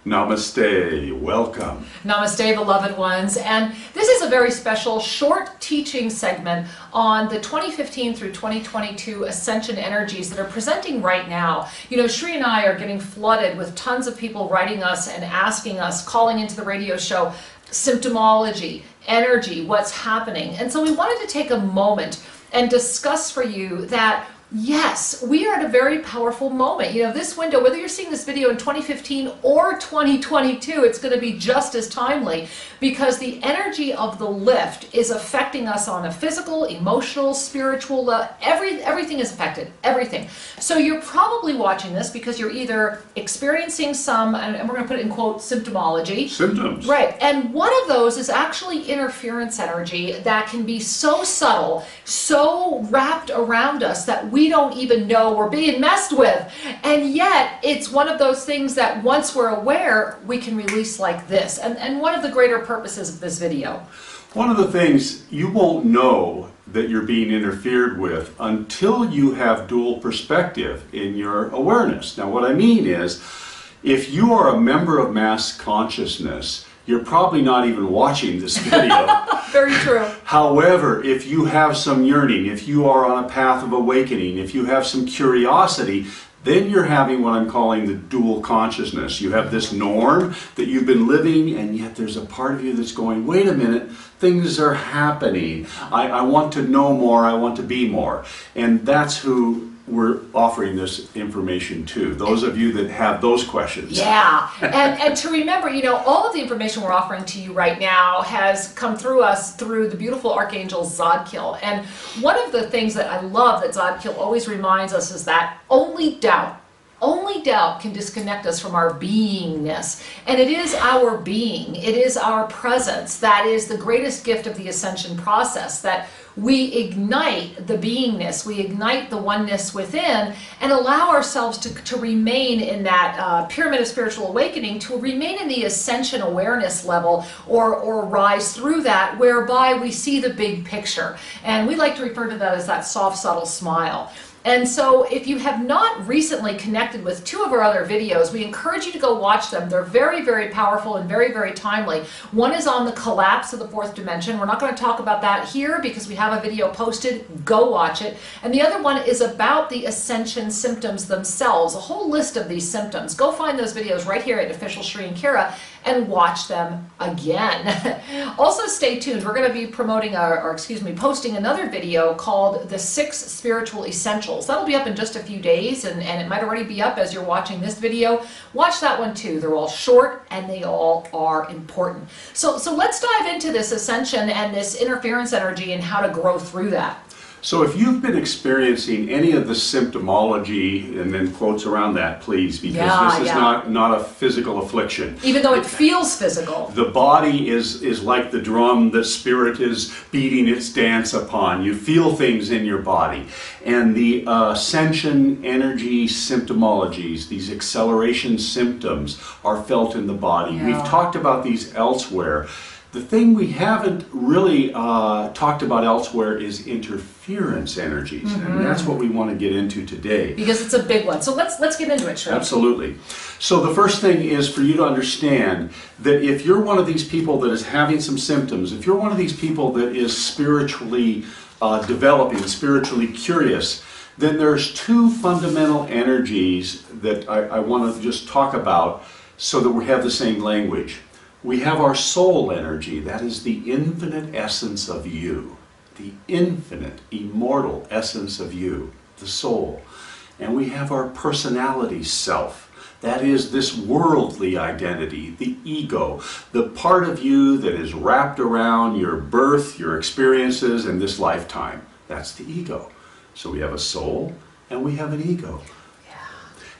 Namaste, welcome. Namaste, beloved ones. And this is a very special short teaching segment on the 2015 through 2022 Ascension energies that are presenting right now. You know, Shri and I are getting flooded with tons of people writing us and asking us, calling into the radio show, symptomology, energy, what's happening. And so we wanted to take a moment and discuss for you that yes, we are at a very powerful moment. You know, this window, whether you're seeing this video in 2015 or 2022, it's going to be just as timely because the energy of the lift is affecting us on a physical, emotional, spiritual, everything is affected, everything. So you're probably watching this because you're either experiencing some, and we're going to put it in quote, symptomology. Symptoms. Right, and one of those is actually interference energy that can be so subtle, so wrapped around us that we don't even know we're being messed with. And yet, it's one of those things that once we're aware, we can release like this. And one of the greater purposes of this video. One of the things you won't know that you're being interfered with until you have dual perspective in your awareness. Now, what I mean is, if you are a member of mass consciousness, you're probably not even watching this video. Very true. However, if you have some yearning, if you are on a path of awakening, if you have some curiosity, then you're having what I'm calling the dual consciousness. You have this norm that you've been living, and yet there's a part of you that's going, wait a minute, things are happening. I want to know more, I want to be more. And that's who we're offering this information to, those of you that have those questions. Yeah, and to remember, you know, all of the information we're offering to you right now has come through us through the beautiful Archangel Zadkiel. And one of the things that I love that Zadkiel always reminds us is that only doubt can disconnect us from our beingness. And it is our being, it is our presence that is the greatest gift of the ascension process, that we ignite the beingness, we ignite the oneness within, and allow ourselves to remain in that pyramid of spiritual awakening, to remain in the ascension awareness level, or rise through that, whereby we see the big picture. And we like to refer to that as that soft, subtle smile. And so if you have not recently connected with two of our other videos, we encourage you to go watch them. They're very, very powerful and very, very timely. One is on the collapse of the fourth dimension. We're not going to talk about that here because we have a video posted. Go watch it. And the other one is about the ascension symptoms themselves, a whole list of these symptoms. Go find those videos right here at Official Shri and Kira and watch them again. Also stay tuned. We're going to be promoting posting another video called The 6 Spiritual Essentials. That'll be up in just a few days, and it might already be up as you're watching this video. Watch that one too. They're all short and they all are important. So let's dive into this ascension and this interference energy and how to grow through that. So if you've been experiencing any of the symptomology, and then quotes around that, please, because this is not a physical affliction. Even though it feels physical. The body is like the drum that spirit is beating its dance upon. You feel things in your body. And the ascension energy symptomologies, these acceleration symptoms, are felt in the body. Yeah. We've talked about these elsewhere. The thing we haven't really talked about elsewhere is interference energies, and that's what we want to get into today. Because it's a big one. So let's get into it, Shri. Absolutely. So the first thing is for you to understand that if you're one of these people that is having some symptoms, if you're one of these people that is spiritually developing, spiritually curious, then there's two fundamental energies that I want to just talk about so that we have the same language. We have our soul energy, that is the infinite essence of you, the infinite, immortal essence of you, the soul. And we have our personality self, that is this worldly identity, the ego, the part of you that is wrapped around your birth, your experiences, and this lifetime. That's the ego. So we have a soul and we have an ego.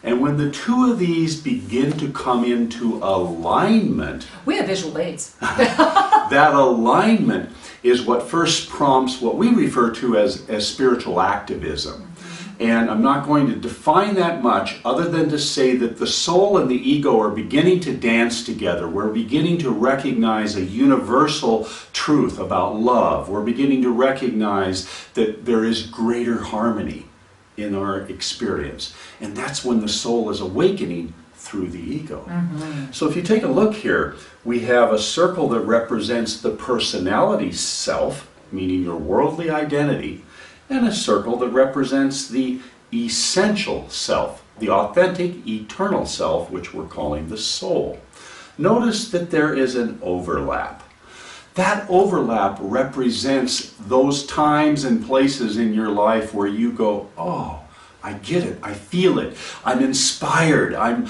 And when the two of these begin to come into alignment, we have visual aids. That alignment is what first prompts what we refer to as spiritual activism. And I'm not going to define that much other than to say that the soul and the ego are beginning to dance together. We're beginning to recognize a universal truth about love. We're beginning to recognize that there is greater harmony. in our experience. And that's when the soul is awakening through the ego. So if you take a look here, we have a circle that represents the personality self, meaning your worldly identity, and a circle that represents the essential self, the authentic, eternal self, which we're calling the soul. Notice that there is an overlap. That overlap represents those times and places in your life where you go, oh, I get it, I feel it, I'm inspired, I'm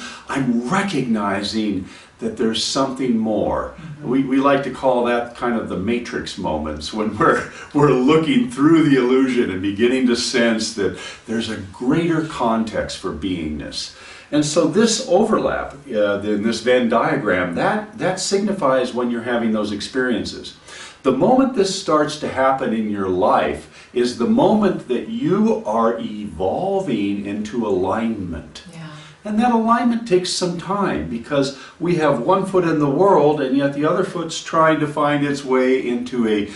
recognizing that there's something more. We like to call that kind of the matrix moments, when we're looking through the illusion and beginning to sense that there's a greater context for beingness. And so this overlap in this Venn diagram, that signifies when you're having those experiences. The moment this starts to happen in your life is the moment that you are evolving into alignment. Yeah. And that alignment takes some time, because we have one foot in the world and yet the other foot's trying to find its way into a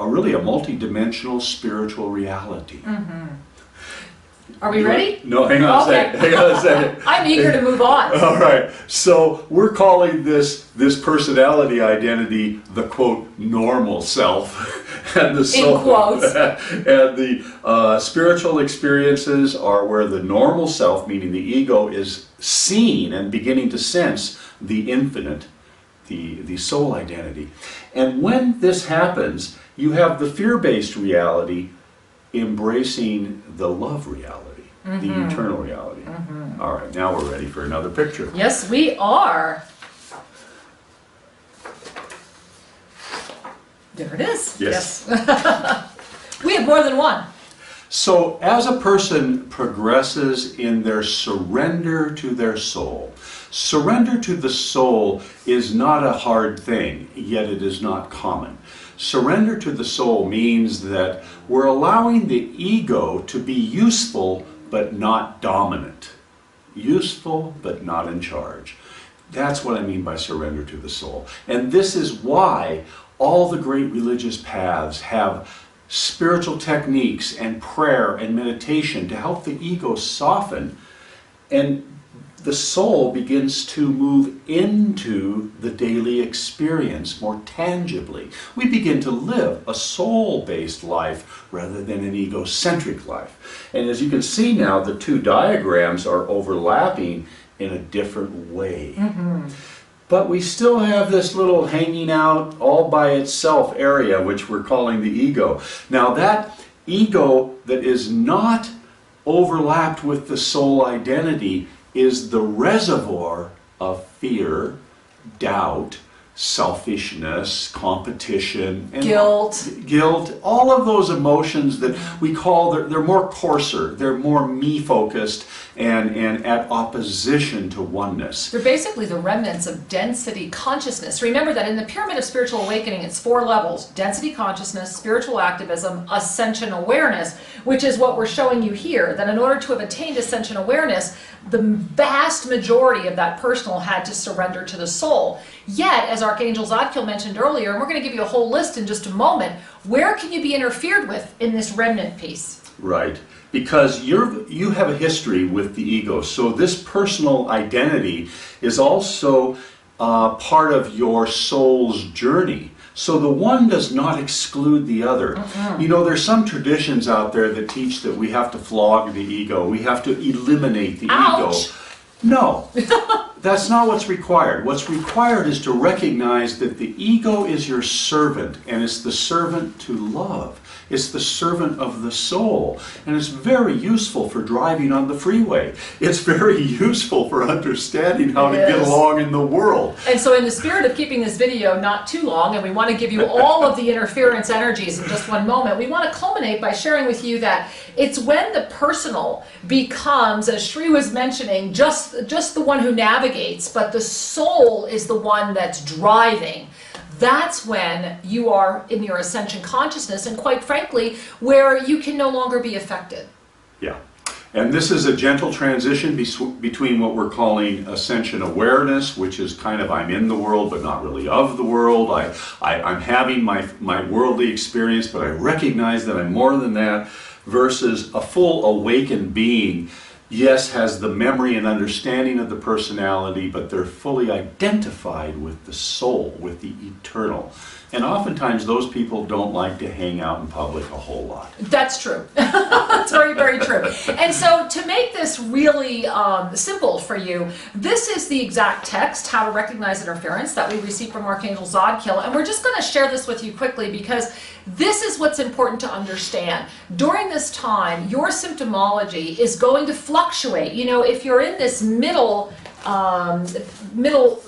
really a multidimensional spiritual reality. Are we ready? No, hang on a second. Hang on a second. I'm eager to move on. All right. So we're calling this personality identity the quote normal self, and the soul. In quotes. And the spiritual experiences are where the normal self, meaning the ego, is seen and beginning to sense the infinite, the soul identity. And when this happens, you have the fear-based reality embracing the love reality, the eternal reality. All right, now we're ready for another picture. Yes, we are. There it is. Yes. We have more than one. So as a person progresses in their surrender to their soul, surrender to the soul is not a hard thing, yet it is not common. Surrender to the soul means that we're allowing the ego to be useful but not dominant. Useful but not in charge. That's what I mean by surrender to the soul. And this is why all the great religious paths have spiritual techniques and prayer and meditation to help the ego soften, and the soul begins to move into the daily experience more tangibly. We begin to live a soul-based life rather than an egocentric life. And as you can see now, the two diagrams are overlapping in a different way. But we still have this little hanging out all by itself area, which we're calling the ego. Now that ego that is not overlapped with the soul identity is the reservoir of fear, doubt, selfishness, competition, and guilt, all of those emotions that we call, they're more coarser, they're more me-focused and at opposition to oneness. They're basically the remnants of density consciousness. Remember that in the pyramid of spiritual awakening, it's 4 levels: density consciousness, spiritual activism, ascension awareness, which is what we're showing you here, that in order to have attained ascension awareness, the vast majority of that personal had to surrender to the soul. Yet, as Archangel Zadkiel mentioned earlier, and we're going to give you a whole list in just a moment, where can you be interfered with in this remnant piece? Right. Because you have a history with the ego. So this personal identity is also part of your soul's journey. So the one does not exclude the other. You know, there's some traditions out there that teach that we have to flog the ego. We have to eliminate the Ouch. ego. No, that's not what's required. What's required is to recognize that the ego is your servant, and it's the servant to love. It's the servant of the soul, and it's very useful for driving on the freeway. It's very useful for understanding how to get along in the world. And so in the spirit of keeping this video not too long, and we want to give you all of the interference energies in just one moment, we want to culminate by sharing with you that it's when the personal becomes, as Shri was mentioning, just the one who navigates, but the soul is the one that's driving. That's when you are in your ascension consciousness, and quite frankly, where you can no longer be affected. Yeah. And this is a gentle transition between what we're calling ascension awareness, which is kind of I'm in the world but not really of the world. I'm having my worldly experience, but I recognize that I'm more than that. versus a full awakened being, yes, has the memory and understanding of the personality, but they're fully identified with the soul, with the eternal. And oftentimes those people don't like to hang out in public a whole lot. That's true. That's very, very true. And so to make this really simple for you, this is the exact text, How to Recognize Interference, that we received from Archangel Zodkiel. And we're just going to share this with you quickly because this is what's important to understand. During this time, your symptomology is going to fluctuate. You know, if you're in this middle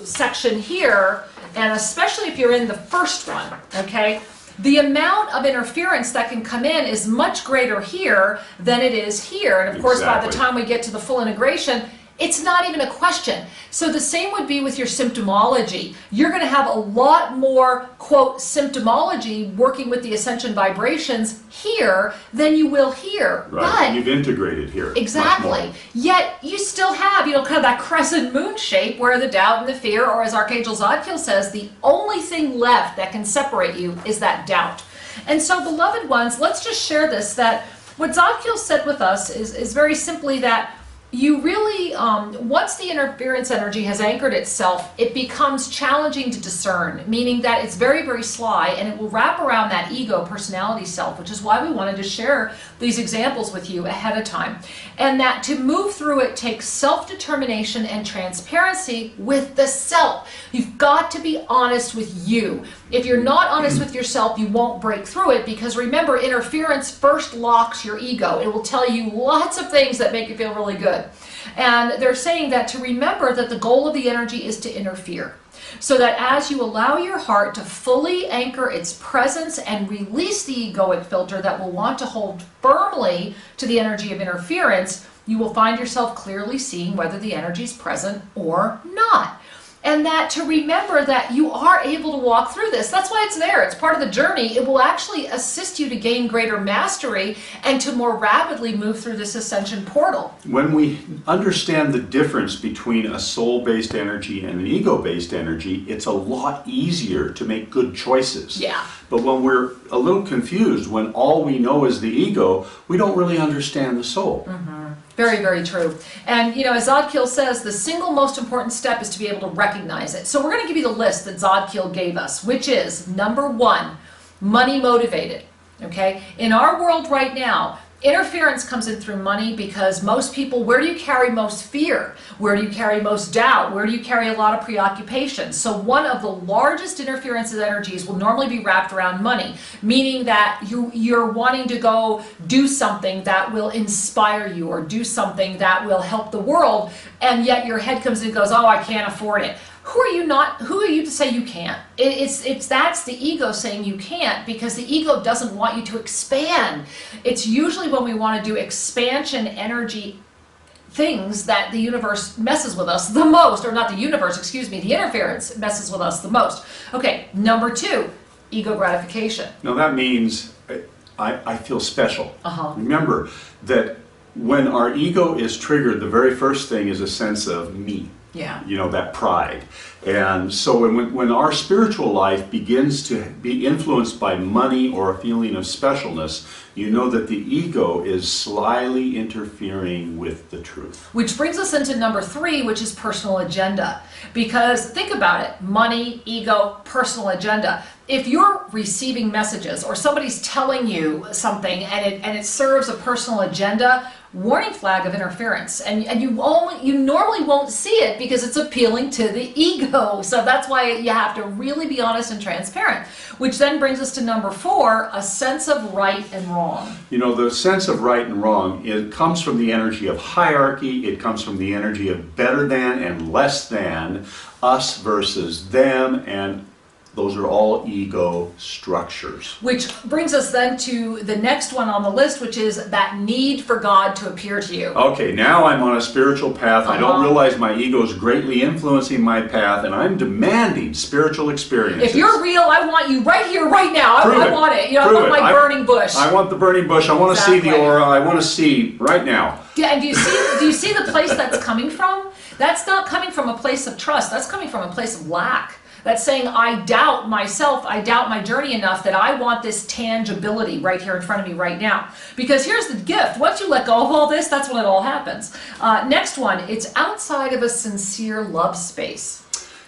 section here, and especially if you're in the first one, okay, the amount of interference that can come in is much greater here than it is here. And of course, by the time we get to the full integration, it's not even a question. So the same would be with your symptomology. You're going to have a lot more, quote, symptomology working with the ascension vibrations here than you will here. Right. But you've integrated here. Exactly. Yet you still have, kind of that crescent moon shape where the doubt and the fear, or as Archangel Zodkiel says, the only thing left that can separate you is that doubt. And so, beloved ones, let's just share this, that what Zodkiel said with us is very simply that you really, once the interference energy has anchored itself, it becomes challenging to discern, meaning that it's very, very sly, and it will wrap around that ego personality self, which is why we wanted to share these examples with you ahead of time. And that to move through it takes self-determination and transparency with the self. You've got to be honest with you. If you're not honest with yourself, you won't break through it, because remember, interference first locks your ego. It will tell you lots of things that make you feel really good. And they're saying that to remember that the goal of the energy is to interfere. So that as you allow your heart to fully anchor its presence and release the egoic filter that will want to hold firmly to the energy of interference, you will find yourself clearly seeing whether the energy is present or not. And that to remember that you are able to walk through this. That's why it's there. It's part of the journey. It will actually assist you to gain greater mastery and to more rapidly move through this ascension portal. When we understand the difference between a soul-based energy and an ego-based energy, it's a lot easier to make good choices. Yeah. But when we're a little confused, when all we know is the ego, we don't really understand the soul. Very, very true. And, as Zodkiel says, the single most important step is to be able to recognize it. So we're going to give you the list that Zodkiel gave us, which is, number one, money motivated. Okay? In our world right now, interference comes in through money because most people, where do you carry most fear? Where do you carry most doubt? Where do you carry a lot of preoccupation? So one of the largest interference energies will normally be wrapped around money, meaning that you're wanting to go do something that will inspire you or do something that will help the world, and yet your head comes in and goes, oh, I can't afford it. Who are you to say you can't? That's the ego saying you can't, because the ego doesn't want you to expand. It's usually when we want to do expansion energy things that the universe messes with us the most, or not the universe, excuse me, the interference messes with us the most. Okay, number two, ego gratification. Now that means I feel special. Remember that when our ego is triggered, the very first thing is a sense of me. Yeah. That pride. And so when our spiritual life begins to be influenced by money or a feeling of specialness, you know that the ego is slyly interfering with the truth. Which brings us into number three, which is personal agenda. Because think about it, money, ego, personal agenda. If you're receiving messages or somebody's telling you something and it serves a personal agenda, warning flag of interference, and you normally won't see it because it's appealing to the ego. So that's why you have to really be honest and transparent, which then brings us to number four, a sense of right and wrong. The sense of right and wrong, it comes from the energy of hierarchy, it comes from the energy of better than and less than, us versus them, and those are all ego structures. Which brings us then to the next one on the list, which is that need for God to appear to you. Okay, now I'm on a spiritual path. I don't realize my ego is greatly influencing my path, and I'm demanding spiritual experiences. If you're real, I want you right here, right now. I want it. I want my burning bush. I want the burning bush. I want to see the aura. I want to see right now. Yeah, and do you see the place that's coming from? That's not coming from a place of trust. That's coming from a place of lack. That's saying, I doubt myself, I doubt my journey enough that I want this tangibility right here in front of me right now. Because here's the gift. Once you let go of all this, that's when it all happens. Next one, it's outside of a sincere love space.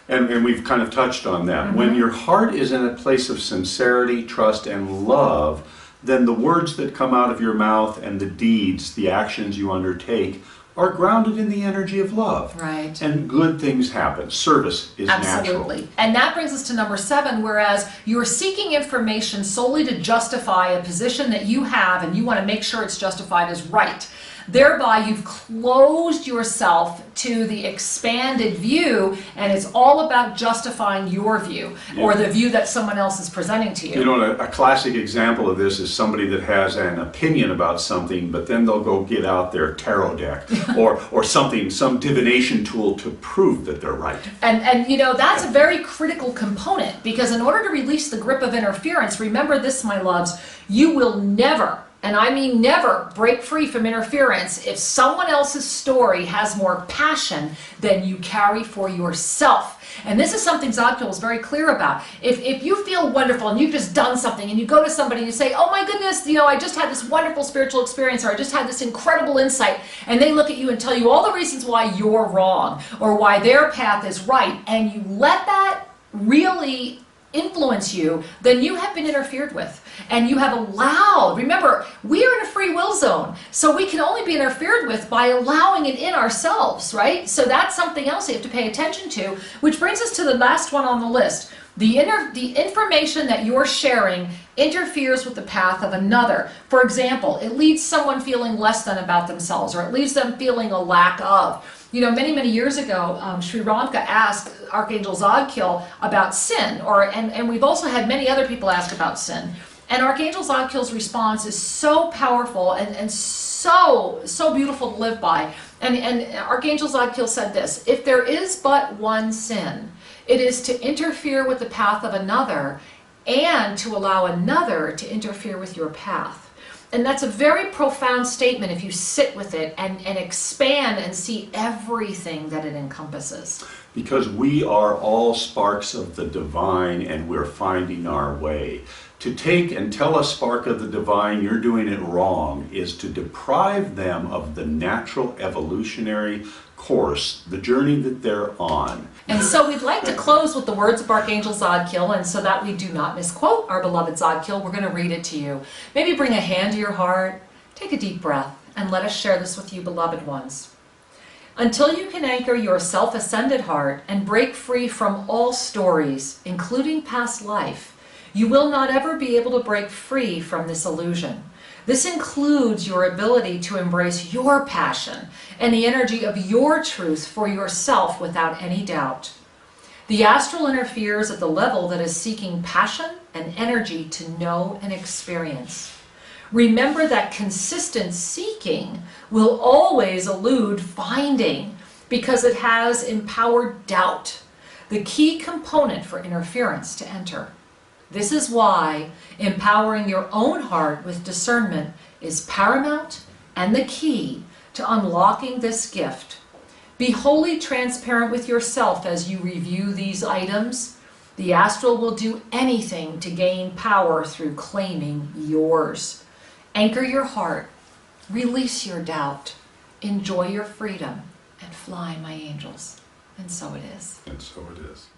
And we've kind of touched on that. When your heart is in a place of sincerity, trust, and love, then the words that come out of your mouth and the deeds, the actions you undertake, are grounded in the energy of love. Right. And good things happen. Service is natural. Absolutely. And that brings us to number 7, whereas you're seeking information solely to justify a position that you have and you want to make sure it's justified as right. Thereby, you've closed yourself to the expanded view, and it's all about justifying your view or the view that someone else is presenting to you. You know, a classic example of this is somebody that has an opinion about something, but then they'll go get out their tarot deck or something, some divination tool to prove that they're right. And you know, that's a very critical component, because in order to release the grip of interference, remember this, my loves, you will never, and I mean never, break free from interference if someone else's story has more passion than you carry for yourself. And this is something Zadkiel is very clear about. If you feel wonderful and you've just done something and you go to somebody and you say, oh my goodness, you know, I just had this wonderful spiritual experience, or I just had this incredible insight, and they look at you and tell you all the reasons why you're wrong or why their path is right, and you let that really influence you, then you have been interfered with. And you have allowed, remember, we are in a free will zone, so we can only be interfered with by allowing it in ourselves, right? So that's something else you have to pay attention to, which brings us to the last one on the list. The information that you're sharing interferes with the path of another. For example, it leaves someone feeling less than about themselves, or it leaves them feeling a lack of. You know, many years ago, Sri Ramka asked Archangel Zadkiel about sin, and we've also had many other people ask about sin. And Archangel Zadkiel's response is so powerful and so beautiful to live by. And Archangel Zadkiel said this: if there is but one sin, it is to interfere with the path of another and to allow another to interfere with your path. And that's a very profound statement if you sit with it and expand and see everything that it encompasses. Because we are all sparks of the divine, and we're finding our way. To take and tell a spark of the divine you're doing it wrong is to deprive them of the natural evolutionary course, the journey that they're on. And so we'd like to close with the words of Archangel Zadkiel, and so that we do not misquote our beloved Zadkiel, we're going to read it to you. Maybe bring a hand to your heart, take a deep breath, and let us share this with you, beloved ones. Until you can anchor your self-ascended heart and break free from all stories, including past life, you will not ever be able to break free from this illusion. This includes your ability to embrace your passion and the energy of your truth for yourself without any doubt. The astral interferes at the level that is seeking passion and energy to know and experience. Remember that consistent seeking will always elude finding, because it has empowered doubt, the key component for interference to enter. This is why empowering your own heart with discernment is paramount and the key to unlocking this gift. Be wholly transparent with yourself as you review these items. The astral will do anything to gain power through claiming yours. Anchor your heart, release your doubt, enjoy your freedom, and fly, my angels. And so it is. And so it is.